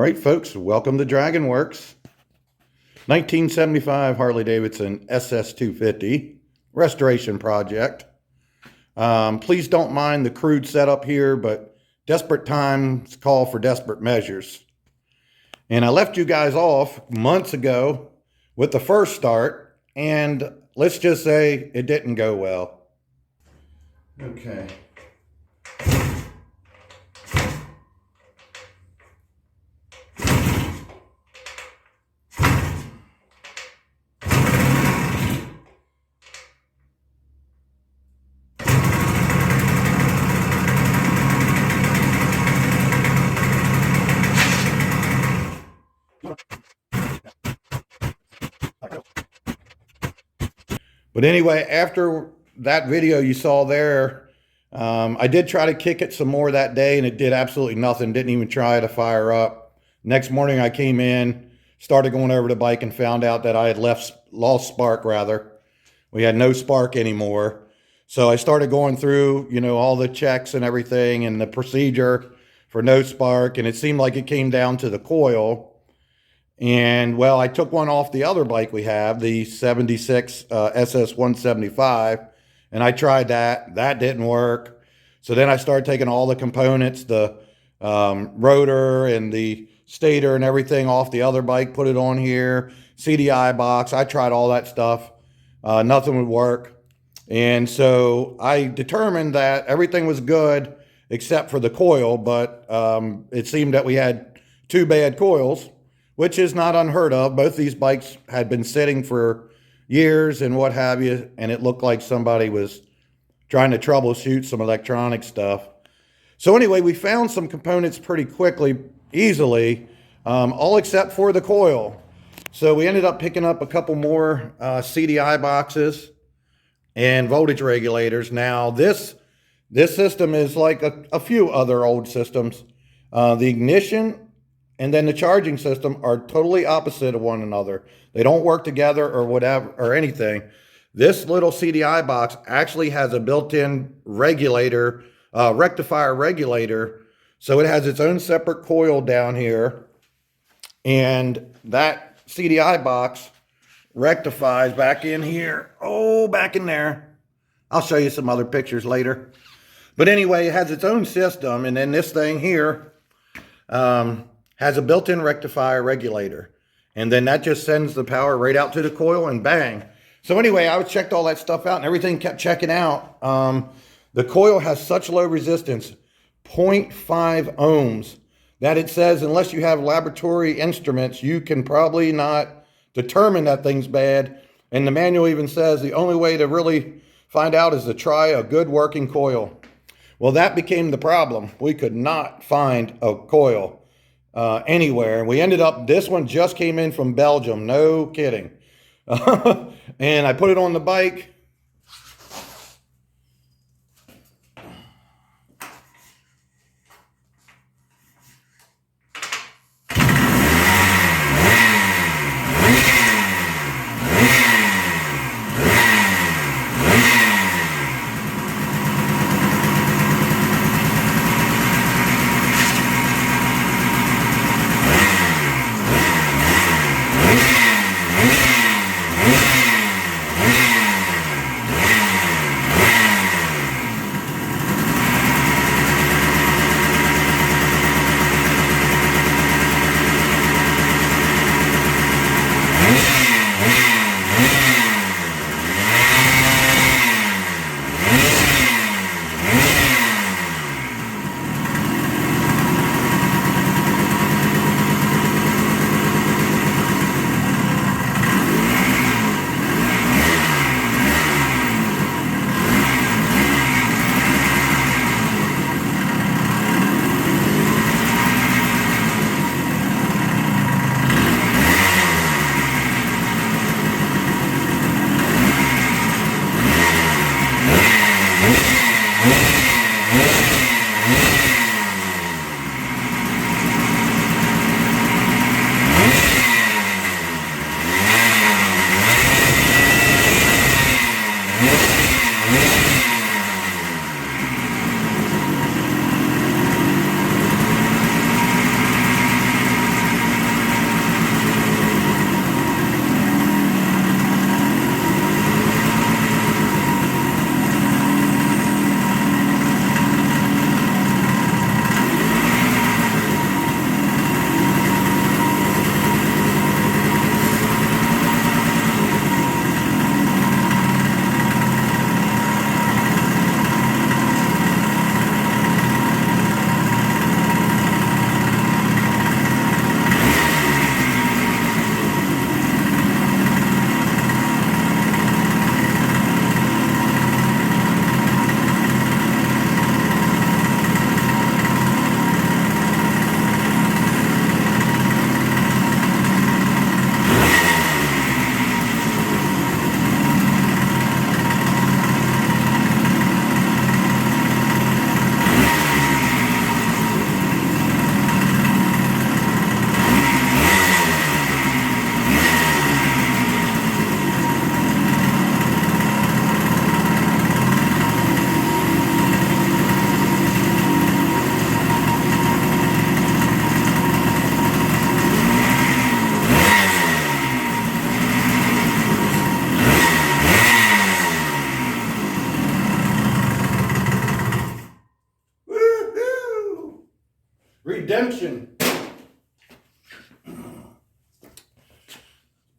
right, folks, welcome to Dragon Worx. 1975 Harley Davidson SS250 restoration project. Please don't mind the crude setup here, but desperate times call for desperate measures. And I left you guys off months ago with the first start, and let's just say it didn't go well. Okay. But anyway, after that video you saw there, I did try to kick it some more that day, and it did absolutely nothing. Didn't even try to fire up. Next morning I came in, started going over the bike, and found out that I had lost spark rather. We had no spark anymore. So I started going through, all the checks and everything and the procedure for no spark, and it seemed like it came down to the coil. And well, I took one off the other bike we have, the 76 SS250, and I tried that. That didn't work. So then I started taking all the components, the rotor and the stator and everything off the other bike, put it on here, CDI box. I tried all that stuff. Nothing would work. And so I determined that everything was good except for the coil, but it seemed that we had two bad coils, which is not unheard of. Both these bikes had been sitting for years and what have you, and it looked like somebody was trying to troubleshoot some electronic stuff. So anyway, we found some components pretty quickly, easily, all except for the coil. So we ended up picking up a couple more CDI boxes and voltage regulators. Now this system is like a few other old systems. The ignition and then the charging system are totally opposite of one another. They don't work together or whatever or anything. This little CDI box actually has a built-in regulator, rectifier regulator. So it has its own separate coil down here. And that CDI box rectifies back in here. Oh, back in there. I'll show you some other pictures later. But anyway, it has its own system. And then this thing here, has a built-in rectifier regulator. And then that just sends the power right out to the coil and bang. So anyway, I checked all that stuff out and everything kept checking out. The coil has such low resistance, 0.5 ohms, that it says unless you have laboratory instruments, you can probably not determine that thing's bad. And the manual even says the only way to really find out is to try a good working coil. Well, that became the problem. We could not find a coil anywhere. We ended up, this one just came in from Belgium, no kidding. And I put it on the bike.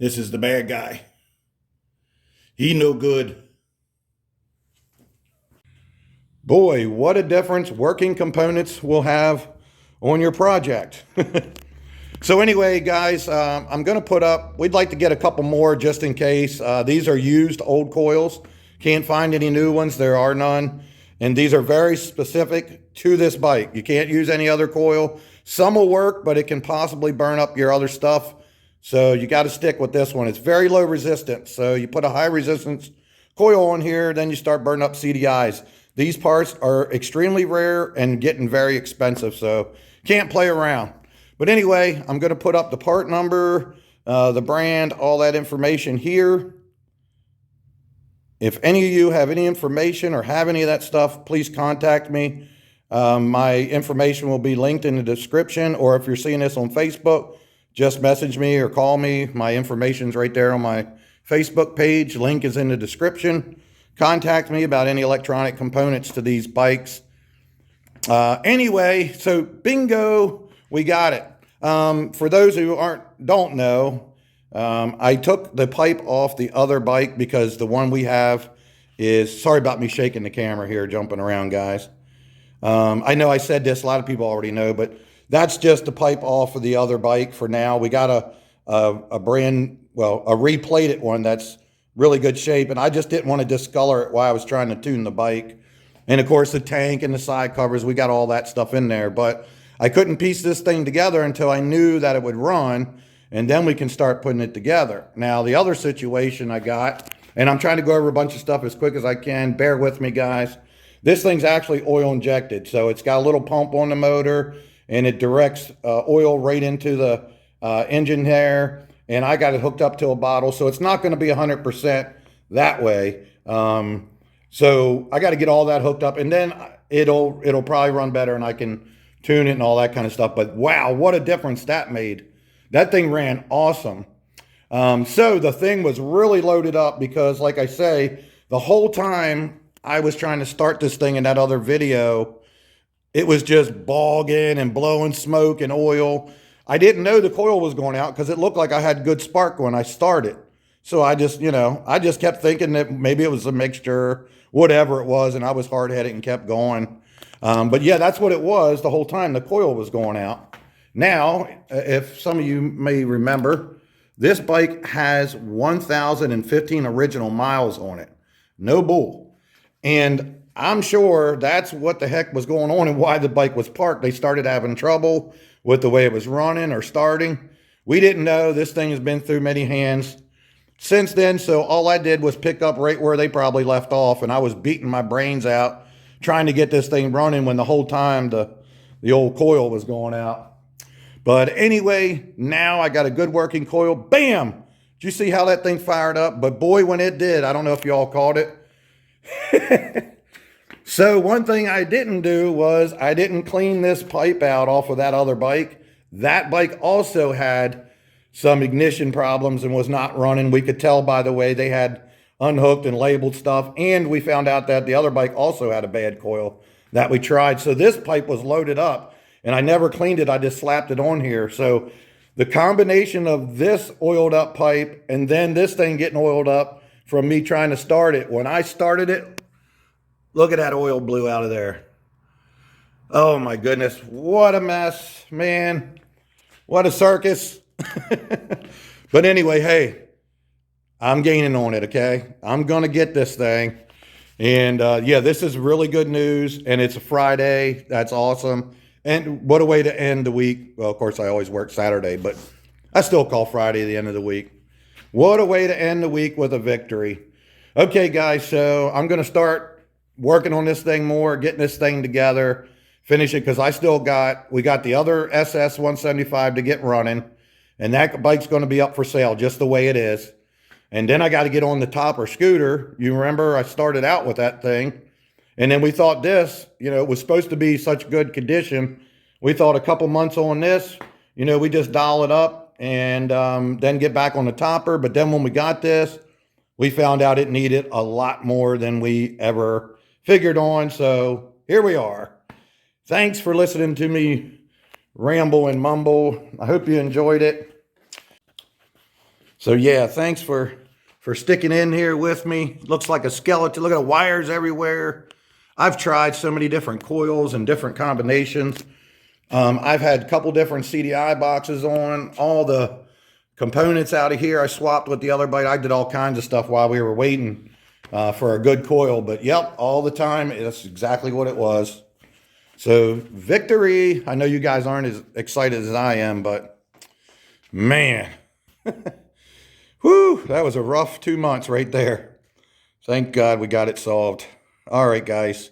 This is the bad guy. He no good. Boy, what a difference working components will have on your project. So anyway, guys, I'm going to put up, we'd like to get a couple more just in case. These are used old coils. Can't find any new ones. There are none. And these are very specific to this bike. You can't use any other coil. Some will work, but it can possibly burn up your other stuff. So you got to stick with this one. It's very low resistance. So you put a high resistance coil on here, then you start burning up CDIs. These parts are extremely rare and getting very expensive. So can't play around. But anyway, I'm going to put up the part number, the brand, all that information here. If any of you have any information or have any of that stuff, please contact me. My information will be linked in the description, or if you're seeing this on Facebook, just message me or call me. My information's right there on my Facebook page. Link is in the description. Contact me about any electronic components to these bikes. Anyway, so bingo, we got it. For those who don't know, I took the pipe off the other bike because the one we have is, sorry about me shaking the camera here, jumping around, guys. I know I said this, a lot of people already know, but that's just the pipe off of the other bike for now. We got a replated one that's really good shape, and I just didn't want to discolor it while I was trying to tune the bike. And of course the tank and the side covers, we got all that stuff in there, but I couldn't piece this thing together until I knew that it would run, and then we can start putting it together. Now, the other situation I got, and I'm trying to go over a bunch of stuff as quick as I can. Bear with me, guys. This thing's actually oil injected, so it's got a little pump on the motor, and it directs oil right into the engine there, and I got it hooked up to a bottle, so it's not going to be 100% that way. So I got to get all that hooked up, and then it'll probably run better, and I can tune it and all that kind of stuff. But wow, what a difference that made. That thing ran awesome. So the thing was really loaded up because, like I say, the whole time I was trying to start this thing in that other video, it was just bogging and blowing smoke and oil. I didn't know the coil was going out because it looked like I had good spark when I started. So I just kept thinking that maybe it was a mixture, whatever it was, and I was hard-headed and kept going. But yeah, that's what it was the whole time. The coil was going out. Now, if some of you may remember, this bike has 1,015 original miles on it. No bull. And I'm sure that's what the heck was going on and why the bike was parked. They started having trouble with the way it was running or starting. We didn't know. This thing has been through many hands since then. So all I did was pick up right where they probably left off. And I was beating my brains out trying to get this thing running when the whole time the old coil was going out. But anyway, now I got a good working coil. Bam! Did you see how that thing fired up? But boy, when it did, I don't know if y'all caught it. So one thing I didn't do was I didn't clean this pipe out off of that other bike. That bike also had some ignition problems and was not running. We could tell by the way they had unhooked and labeled stuff. And we found out that the other bike also had a bad coil that we tried. So this pipe was loaded up and I never cleaned it. I just slapped it on here. So the combination of this oiled up pipe and then this thing getting oiled up from me trying to start it. When I started it, look at that oil blew out of there. Oh my goodness. What a mess, man. What a circus. But anyway, hey, I'm gaining on it, okay? I'm going to get this thing. And yeah, this is really good news. And it's a Friday. That's awesome. And what a way to end the week. Well, of course, I always work Saturday, but I still call Friday the end of the week. What a way to end the week with a victory. Okay, guys, so I'm going to start working on this thing more, getting this thing together, finish it, because we got the other SS250 to get running, and that bike's going to be up for sale just the way it is. And then I got to get on the topper scooter. You remember I started out with that thing. And then we thought this, it was supposed to be such good condition. We thought a couple months on this, we just dial it up and then get back on the topper. But then when we got this, we found out it needed a lot more than we ever figured on. So here we are. Thanks for listening to me ramble and mumble. I hope you enjoyed it. So yeah, thanks for sticking in here with me. Looks like a skeleton. Look at the wires everywhere. I've tried so many different coils and different combinations. I've had a couple different CDI boxes on. All the components out of here I swapped with the other bite. I did all kinds of stuff while we were waiting for a good coil. But yep, all the time, that's exactly what it was. So victory. I know you guys aren't as excited as I am, but man. Whew, that was a rough 2 months right there. Thank God we got it solved. All right, guys.